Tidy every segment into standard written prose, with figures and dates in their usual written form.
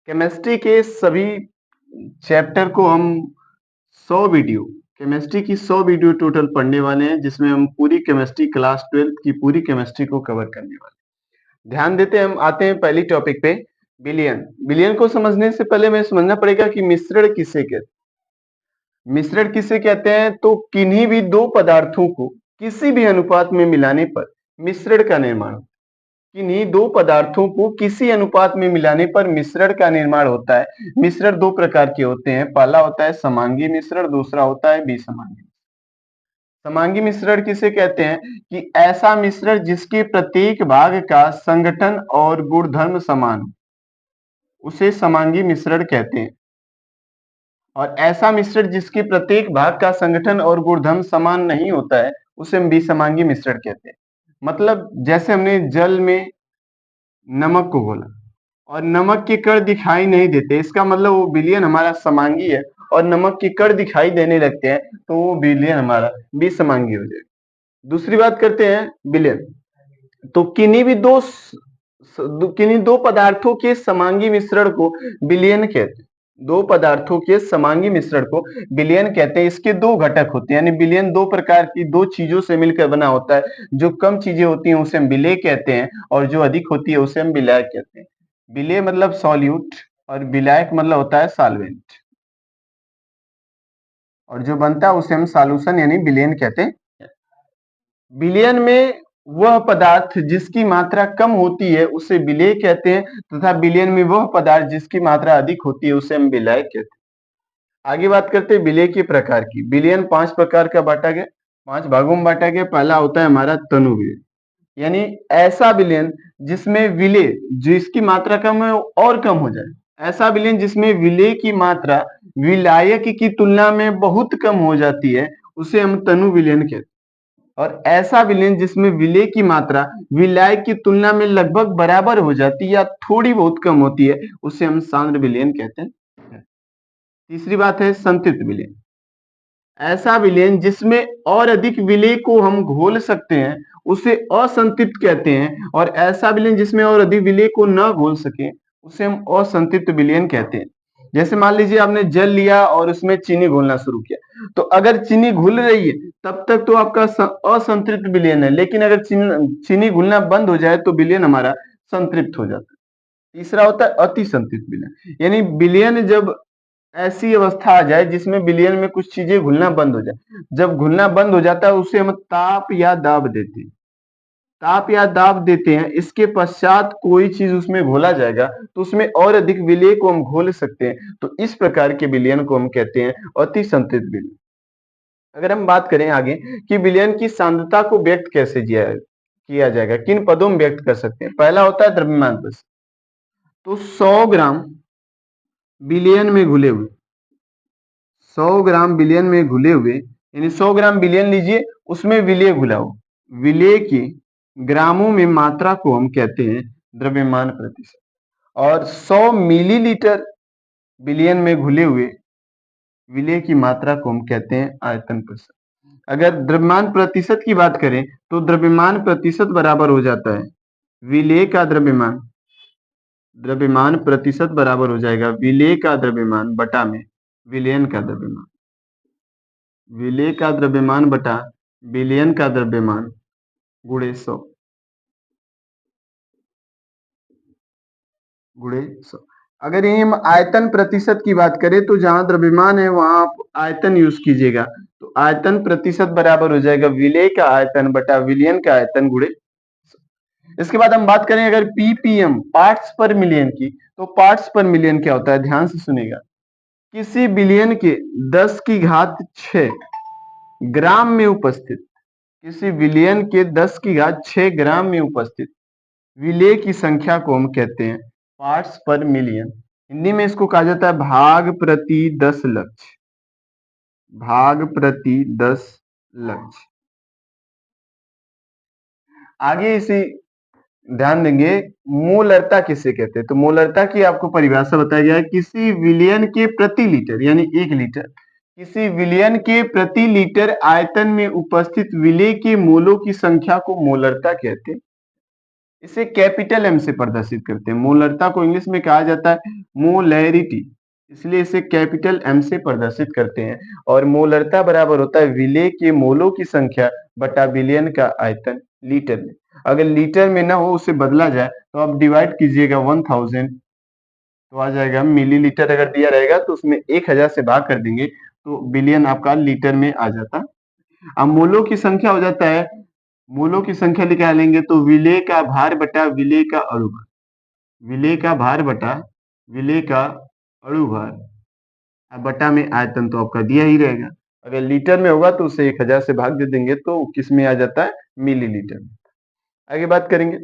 Chemistry के सभी chapter को हम 100 वीडियो केमिस्ट्री की 100 वीडियो टोटल पढ़ने वाले हैं, जिसमें हम पूरी केमिस्ट्री क्लास 12 की पूरी केमिस्ट्री को कवर करने वाले हैं। ध्यान देते हैं, हम आते हैं पहली टॉपिक पे, विलयन। विलयन को समझने से पहले हमें समझना पड़ेगा कि मिश्रण किसे कहते हैं। मिश्रण किसे कहते हैं? तो किन्हीं भी दो पदार्थों को किसी भी अनुपात में मिलाने पर मिश्रण का निर्माण होता है। किन्हीं दो पदार्थों को किसी अनुपात में मिलाने पर मिश्रण का निर्माण होता है। मिश्रण दो प्रकार के होते हैं, पहला होता है समांगी मिश्रण, दूसरा होता है विसमांगी। समांगी मिश्रण किसे कहते हैं? कि ऐसा मिश्रण जिसके प्रत्येक भाग का संगठन और गुणधर्म समान हो, उसे समांगी मिश्रण कहते हैं। और ऐसा मिश्रण जिसके प्रत्येक भाग का संगठन और गुणधर्म समान नहीं होता है, उसे हम विसमांगी मिश्रण कहते हैं। मतलब जैसे हमने जल में नमक को घोला और नमक के कण दिखाई नहीं देते, इसका मतलब वो विलयन हमारा समांगी है, और नमक के कण दिखाई देने लगते हैं तो वो विलयन हमारा विसमांगी हो जाएगा। दूसरी बात करते हैं विलयन। तो किन्हीं दो पदार्थों के समांगी मिश्रण को विलयन कहते हैं। दो पदार्थों के समांगी मिश्रण को विलयन कहते हैं। इसके दो घटक होते हैं, यानी विलयन दो प्रकार की दो चीजों से मिलकर बना होता है। जो कम चीजें होती हैं उसे हम विलेय कहते हैं, और जो अधिक होती है उसे हम विलायक कहते हैं। विलेय मतलब सॉल्यूट, और विलायक मतलब होता है सॉल्वेंट, और जो बनता है उसे हम सॉल्यूशन यानी विलयन कहते हैं। विलयन में वह पदार्थ जिसकी मात्रा कम होती है उसे विलेय कहते हैं, तथा विलयन में वह पदार्थ जिसकी मात्रा अधिक होती है उसे हम विलायक कहते हैं। आगे बात करते हैं विलेय के प्रकार की। विलयन 5 प्रकार का बांटा गया, 5 भागों में बांटा गया। पहला होता है हमारा तनु विलयन, यानी ऐसा विलयन जिसमें विलेय जिसकी मात्रा कम है और कम हो जाए। ऐसा विलयन जिसमें विलेय की मात्रा विलायक की तुलना में बहुत कम हो जाती है, उसे हम तनु विलयन कहते हैं। और ऐसा विलयन जिसमें विलेय की मात्रा विलायक की तुलना में लगभग बराबर हो जाती है या थोड़ी बहुत कम होती है, उसे हम सांद्र विलयन कहते हैं। तीसरी बात है संतृप्त विलयन। ऐसा विलयन जिसमें और अधिक विलेय को हम घोल सकते हैं उसे असंतृप्त कहते हैं, और ऐसा विलयन जिसमें और अधिक विलेय को न घोल सके उसे हम असंतृप्त विलयन कहते हैं। जैसे मान लीजिए आपने जल लिया और उसमें चीनी घोलना शुरू किया, तो अगर चीनी घुल रही है तब तक तो आपका असंतृप्त विलयन है, लेकिन अगर चीनी घुलना बंद हो जाए तो विलयन हमारा संतृप्त हो जाता है। तीसरा होता है अति संतृप्त विलयन, यानी विलयन जब ऐसी अवस्था आ जाए जिसमें विलयन में कुछ चीजें घुलना बंद हो जाए। जब घुलना बंद हो जाता है उसे हम ताप या दाब देते हैं। ताप या दाब देते हैं, इसके पश्चात कोई चीज उसमें घोला जाएगा तो उसमें और अधिक विलेय को हम घोल सकते हैं, तो इस प्रकार के विलयन को हम कहते हैं अति संतृप्त विलयन। अगर हम बात करें आगे कि विलयन की सांद्रता को व्यक्त कैसे किया जाएगा, किन पदों में व्यक्त कर सकते हैं। पहला होता है द्रव्यमान बस। तो 100 ग्राम विलयन में घुले हुए 100 ग्राम विलयन में घुले हुए, यानी 100 ग्राम विलयन लीजिए, उसमें विलेय घुला हो, विलेय की ग्रामों में मात्रा को हम कहते हैं द्रव्यमान प्रतिशत। और 100 मिलीलीटर विलयन में घुले हुए विलेय की मात्रा को हम कहते हैं आयतन प्रतिशत। अगर द्रव्यमान प्रतिशत की बात करें तो द्रव्यमान प्रतिशत बराबर हो जाता है विलेय का द्रव्यमान। द्रव्यमान प्रतिशत बराबर हो जाएगा विलेय का द्रव्यमान बटा में विलयन का द्रव्यमान। विलेय का द्रव्यमान बटा विलयन का द्रव्यमान गुणे 100 गुणे 100। अगर यही हम आयतन प्रतिशत की बात करें तो जहां द्रव्यमान है वहां आप आयतन यूज कीजिएगा, तो आयतन प्रतिशत बराबर हो जाएगा विलेय का आयतन बटा विलयन का आयतन गुणे 100। इसके बाद हम बात करें अगर पीपीएम पार्ट्स पर मिलियन की, तो पार्ट्स पर मिलियन क्या होता है, ध्यान से सुनिएगा। किसी बिलियन के 10 की घात 6 ग्राम में उपस्थित किसी विलयन के 10 की घात 6 ग्राम में उपस्थित विलेय की संख्या को हम कहते हैं पार्ट्स पर मिलियन। हिंदी में इसको कहा जाता है भाग प्रति 10 लक्ष। भाग प्रति 10 लक्ष। आगे इसी ध्यान देंगे मोलरता किसे कहते हैं। तो मोलरता की आपको परिभाषा बताया गया है, किसी विलयन के प्रति लीटर यानी 1 लीटर, किसी विलयन के प्रति लीटर आयतन में उपस्थित विलेय के मोलों की संख्या को मोलरता कहते हैं। इसे कैपिटल एम से प्रदर्शित करते हैं। मोलरता को इंग्लिश में कहा जाता है मोलैरिटी, इसलिए इसे कैपिटल एम से प्रदर्शित करते हैं। और मोलरता बराबर होता है विलेय के मोलों की संख्या बटा बिलियन का आयतन लीटर में। अगर लीटर में ना हो उसे बदला जाए तो आप डिवाइड कीजिएगा 1000 तो आ जाएगा मिलीलीटर। अगर दिया रहेगा तो उसमें 1000 से भाग कर देंगे तो बिलियन आपका लीटर में आ जाता। अब मोलों की संख्या हो जाता है, मोलों की संख्या निकालेंगे तो विलेय का भार बटा विलेय का अणुभार, विलेय का भार बटा विलेय का अणुभार, अब बटा में आयतन तो आपका दिया ही रहेगा। अगर लीटर में होगा तो उसे 1000 से भाग दे देंगे तो किस में आ जाता है, मिलीलीटर में। आगे बात करेंगे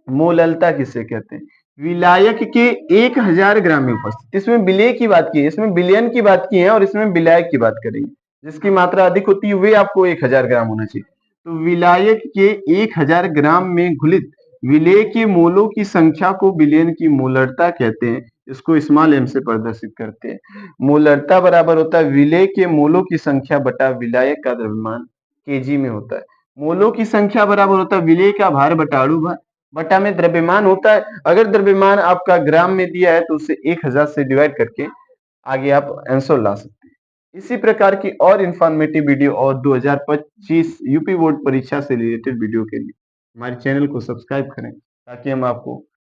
मोललता किसे कहते हैं। विलायक के 1000 ग्राम में उपस्थित, इसमें विलेय की बात की है, इसमें बिलियन की बात की है और इसमें विलायक की बात करेंगे। जिसकी मात्रा अधिक होती है वे आपको 1000 ग्राम होना चाहिए। तो विलायक के 1000 ग्राम में घुलित विलेय के मोलों की संख्या को बिलियन की मोलरता कहते हैं। इसको स्मॉल एम से प्रदर्शित करते हैं। मोलरता बराबर होता है विलेय के मोलों की संख्या बटा विलायक का द्रव्यमान केजी में होता है। मोलों की संख्या बराबर होता है विलेय का भार बटा अणुभार, बटा में द्रव्यमान होता है। अगर द्रव्यमान आपका ग्राम में दिया है तो उसे 1000 से डिवाइड करके आगे आप आंसर ला सकते हैं। इसी प्रकार की और इंफॉर्मेटिव वीडियो और 2025 यूपी बोर्ड परीक्षा से रिलेटेड वीडियो के लिए हमारे चैनल को सब्सक्राइब करें ताकि हम आपको